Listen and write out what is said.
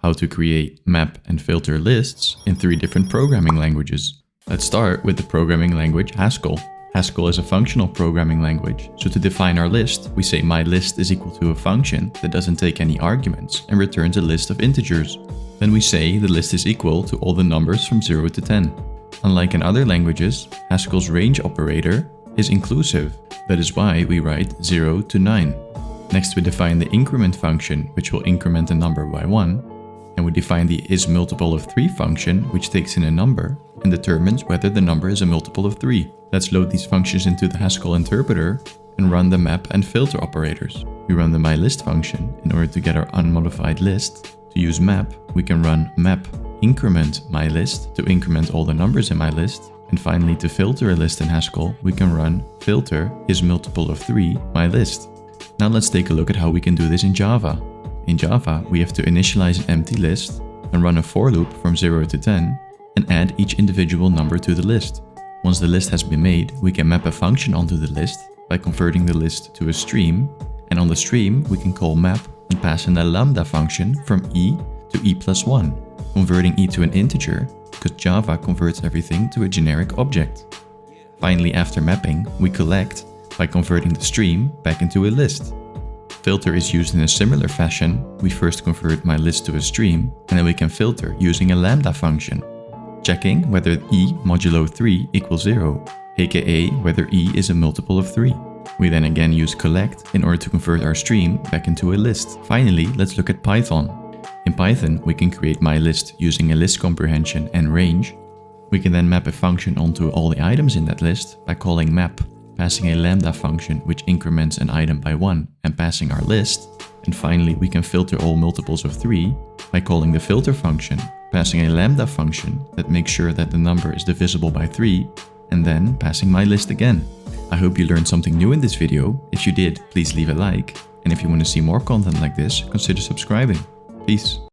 how to create, map and filter lists in 3 different programming languages. Let's start with the programming language Haskell. Haskell is a functional programming language, so to define our list, we say my list is equal to a function that doesn't take any arguments and returns a list of integers. Then we say the list is equal to all the numbers from 0 to 10. Unlike in other languages, Haskell's range operator is inclusive. That is why we write 0 to 9. Next we define the increment function, which will increment a number by 1. And we define the isMultiple_of_3 function, which takes in a number and determines whether the number is a multiple of 3. Let's load these functions into the Haskell interpreter and run the map and filter operators. We run the myList function in order to get our unmodified list. To use map, we can run map increment myList to increment all the numbers in my list. And finally, to filter a list in Haskell, we can run filter isMultiple_of_3 myList. Now let's take a look at how we can do this in Java. In Java, we have to initialize an empty list and run a for loop from 0 to 10 and add each individual number to the list. Once the list has been made, we can map a function onto the list by converting the list to a stream, and on the stream we can call map and pass in a lambda function from e to e+1, converting e to an integer because Java converts everything to a generic object. Finally, after mapping, we collect by converting the stream back into a list. Filter is used in a similar fashion. We first convert my list to a stream, and then we can filter using a lambda function, checking whether e modulo 3 equals 0, aka whether e is a multiple of 3. We then again use collect in order to convert our stream back into a list. Finally, let's look at Python. In Python, we can create myList using a list comprehension and range. We can then map a function onto all the items in that list by calling map, passing a lambda function which increments an item by 1 and passing our list. And finally, we can filter all multiples of 3 by calling the filter function, passing a lambda function that makes sure that the number is divisible by 3, and then passing myList again. I hope you learned something new in this video. If you did, please leave a like. And if you want to see more content like this, consider subscribing. Peace.